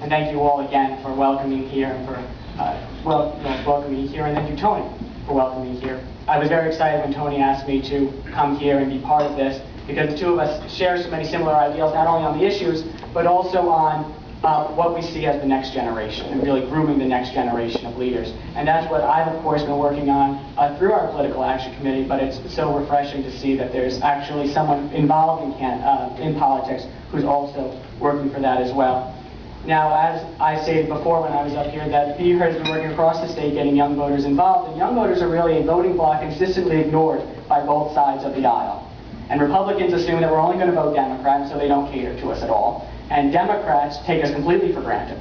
And thank you all again for welcoming here and for welcoming me here, and thank you, Tony, for welcoming me here. I was very excited when Tony asked me to come here and be part of this, because the two of us share so many similar ideals, not only on the issues, but also on what we see as the next generation, and really grooming the next generation of leaders. And that's what I've, of course, been working on through our political action committee, but it's so refreshing to see that there's actually someone involved in politics who's also working for that as well. Now, as I stated before when I was up here, that BEHR has been working across the state getting young voters involved, and young voters are really a voting bloc consistently ignored by both sides of the aisle. And Republicans assume that we're only going to vote Democrat, so they don't cater to us at all. And Democrats take us completely for granted.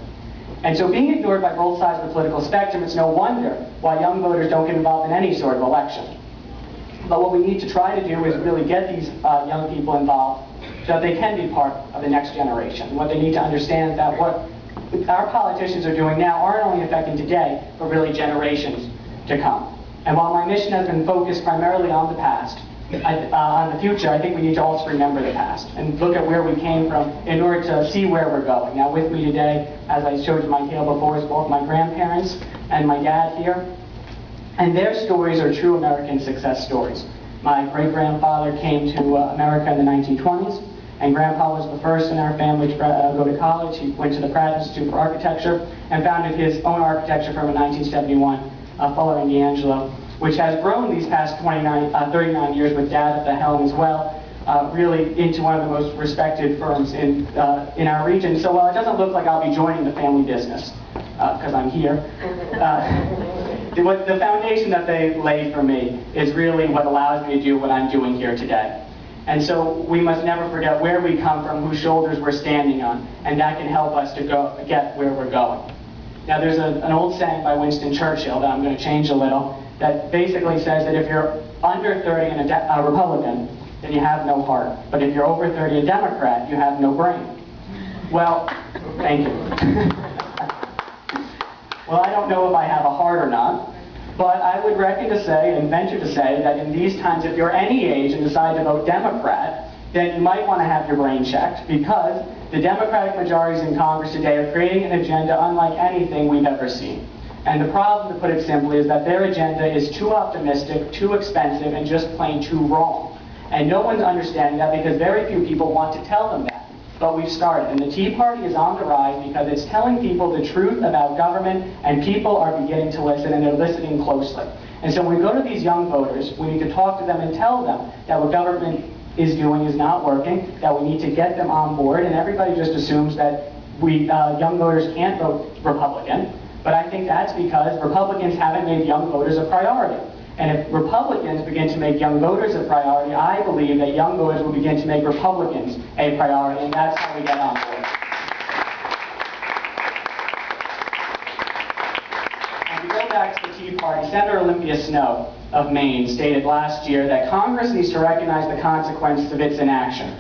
And so being ignored by both sides of the political spectrum, it's no wonder why young voters don't get involved in any sort of election. But what we need to try to do is really get these young people involved so that they can be part of the next generation. And what they need to understand is that what our politicians are doing now aren't only affecting today, but really generations to come. And while my mission has been focused primarily on the past, on the future, I think we need to also remember the past and look at where we came from in order to see where we're going. Now with me today, as I showed you my tale before, is both my grandparents and my dad here. And their stories are true American success stories. My great-grandfather came to America in the 1920s, and Grandpa was the first in our family to go to college. He went to the Pratt Institute for Architecture and founded his own architecture firm in 1971, Fuller and D'Angelo, which has grown these past 39 years with Dad at the helm as well, really into one of the most respected firms in our region. So while it doesn't look like I'll be joining the family business, because I'm here, the foundation that they laid for me is really what allows me to do what I'm doing here today. And so we must never forget where we come from, whose shoulders we're standing on, and that can help us to get where we're going. Now there's an old saying by Winston Churchill that I'm going to change a little, that basically says that if you're under 30 and a Republican, then you have no heart. But if you're over 30 a Democrat, you have no brain. Well, thank you. Well, I don't know if I have a heart or not, but I would reckon to say and venture to say that in these times, if you're any age and decide to vote Democrat, then you might want to have your brain checked, because the Democratic majorities in Congress today are creating an agenda unlike anything we've ever seen. And the problem, to put it simply, is that their agenda is too optimistic, too expensive, and just plain too wrong. And no one's understanding that because very few people want to tell them that. But we've started, and the Tea Party is on the rise because it's telling people the truth about government, and people are beginning to listen, and they're listening closely. And so when we go to these young voters, we need to talk to them and tell them that what government is doing is not working, that we need to get them on board, and everybody just assumes that young voters can't vote Republican. But I think that's because Republicans haven't made young voters a priority. And if Republicans begin to make young voters a priority, I believe that young voters will begin to make Republicans a priority, and that's how we get on board. And to go back to the Tea Party, Senator Olympia Snowe of Maine stated last year that Congress needs to recognize the consequences of its inaction.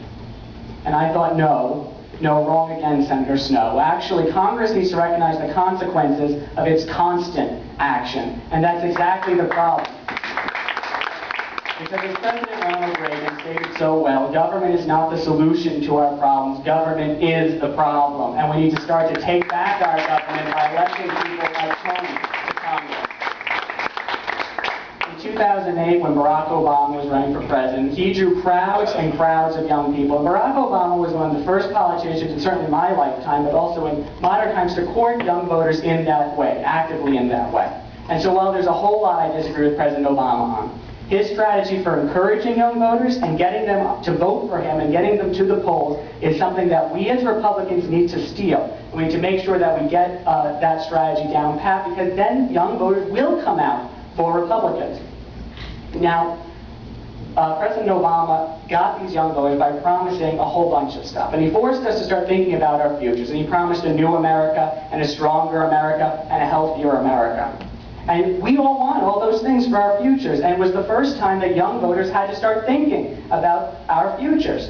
And I thought, no, wrong again, Senator Snowe. Actually, Congress needs to recognize the consequences of its constant action. And that's exactly the problem. Because as President Ronald Reagan stated so well, government is not the solution to our problems, government is the problem. And we need to start to take back our government by electing people like Tony to Congress. In 2008, when Barack Obama was running for president, he drew crowds and crowds of young people. And Barack Obama was one of the first politicians, and certainly in my lifetime, but also in modern times, to court young voters in that way, actively in that way. And so while there's a whole lot I disagree with President Obama on, his strategy for encouraging young voters and getting them to vote for him and getting them to the polls is something that we as Republicans need to steal. We need to make sure that we get that strategy down pat, because then young voters will come out for Republicans. Now, President Obama got these young voters by promising a whole bunch of stuff. And he forced us to start thinking about our futures. And he promised a new America, and a stronger America, and a healthier America. And we all want all those things for our futures. And it was the first time that young voters had to start thinking about our futures.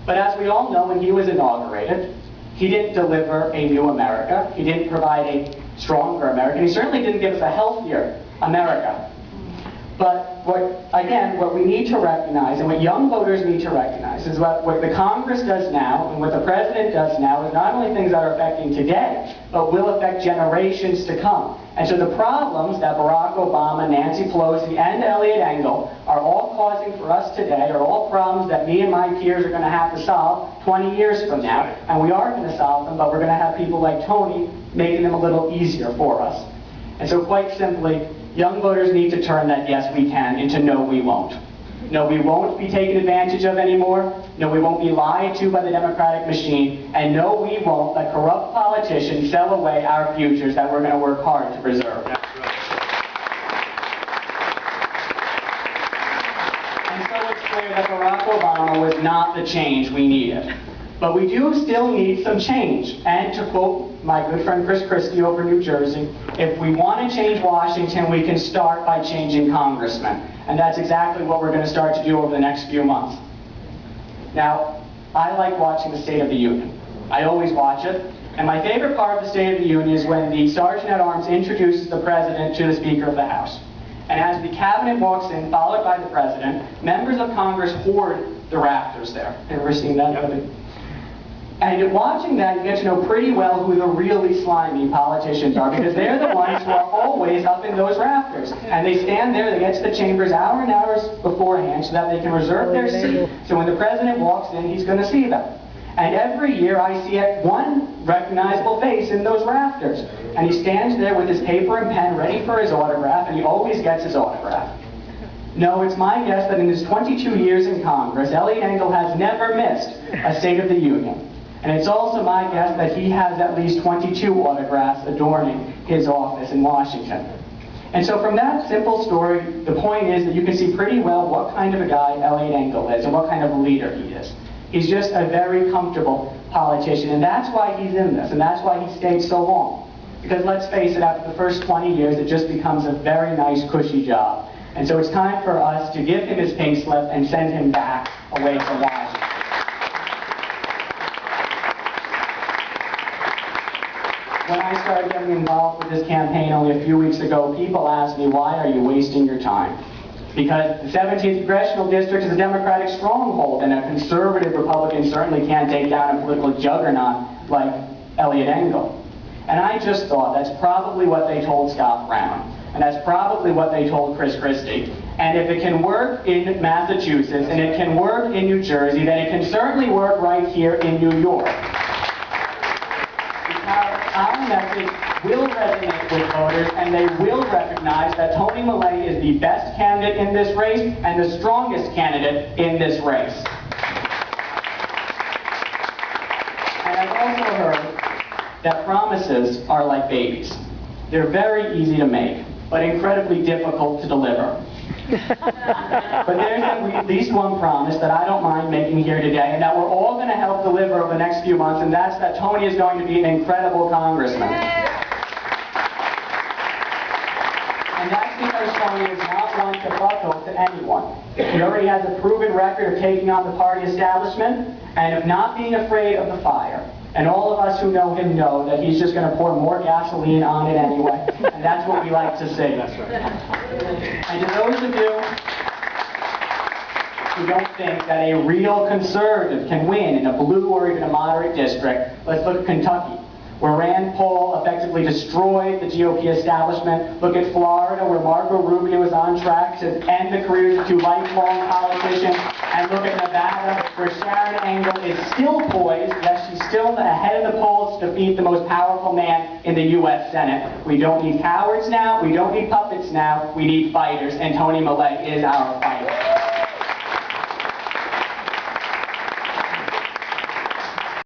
But as we all know, when he was inaugurated, he didn't deliver a new America. He didn't provide a stronger America. And he certainly didn't give us a healthier America. But what we need to recognize, and what young voters need to recognize, is what the Congress does now, and what the President does now, is not only things that are affecting today, but will affect generations to come. And so the problems that Barack Obama, Nancy Pelosi, and Eliot Engel are all causing for us today are all problems that me and my peers are going to have to solve 20 years from now. And we are going to solve them, but we're going to have people like Tony making them a little easier for us. And so quite simply, young voters need to turn that yes we can into no we won't. No, we won't be taken advantage of anymore. No, we won't be lied to by the Democratic machine. And no, we won't let corrupt politicians sell away our futures that we're going to work hard to preserve. That's right. And so it's clear that Barack Obama was not the change we needed. But we do still need some change. And to quote my good friend Chris Christie over in New Jersey, if we want to change Washington, we can start by changing congressmen. And that's exactly what we're going to start to do over the next few months. Now, I like watching the State of the Union. I always watch it. And my favorite part of the State of the Union is when the Sergeant at Arms introduces the President to the Speaker of the House. And as the Cabinet walks in, followed by the President, members of Congress hoard the rafters there. Ever seen that? Yep. And watching that, you get to know pretty well who the really slimy politicians are, because they're the ones who are always up in those rafters. And they stand there, they get to the chambers hours and hours beforehand so that they can reserve their seat. So when the President walks in, he's going to see them. And every year I see one recognizable face in those rafters. And he stands there with his paper and pen ready for his autograph, and he always gets his autograph. No, it's my guess that in his 22 years in Congress, Eliot Engel has never missed a State of the Union. And it's also my guess that he has at least 22 autographs adorning his office in Washington. And so from that simple story, the point is that you can see pretty well what kind of a guy Eliot Engel is and what kind of leader he is. He's just a very comfortable politician, and that's why he's in this, and that's why he stayed so long. Because let's face it, after the first 20 years, it just becomes a very nice, cushy job. And so it's time for us to give him his pink slip and send him back away from Washington. When I started getting involved with this campaign only a few weeks ago, people asked me, why are you wasting your time? Because the 17th Congressional District is a Democratic stronghold, and a conservative Republican certainly can't take down a political juggernaut like Eliot Engel. And I just thought that's probably what they told Scott Brown, and that's probably what they told Chris Christie. And if it can work in Massachusetts, and it can work in New Jersey, then it can certainly work right here in New York. Our message will resonate with voters, and they will recognize that Tony Mele is the best candidate in this race and the strongest candidate in this race. And I've also heard that promises are like babies. They're very easy to make, but incredibly difficult to deliver. But there's at least one promise that I don't mind making here today, and that we're all going to help deliver over the next few months, and that's that Tony is going to be an incredible congressman. And that's because Tony is not one to buckle to anyone. He already has a proven record of taking on the party establishment and of not being afraid of the fire. And all of us who know him know that he's just going to pour more gasoline on it anyway. And that's what we like to see. That's right. And to those of you who don't think that a real conservative can win in a blue or even a moderate district, let's look at Kentucky, where Rand Paul effectively destroyed the GOP establishment. Look at Florida, where Marco Rubio is on track to end the careers of two lifelong politicians. And look at Nevada, where Sharon Engel is still poised, yes, she's still ahead of the polls to defeat the most powerful man in the U.S. Senate. We don't need cowards now, we don't need puppets now, we need fighters, and Tony Mele is our fighter.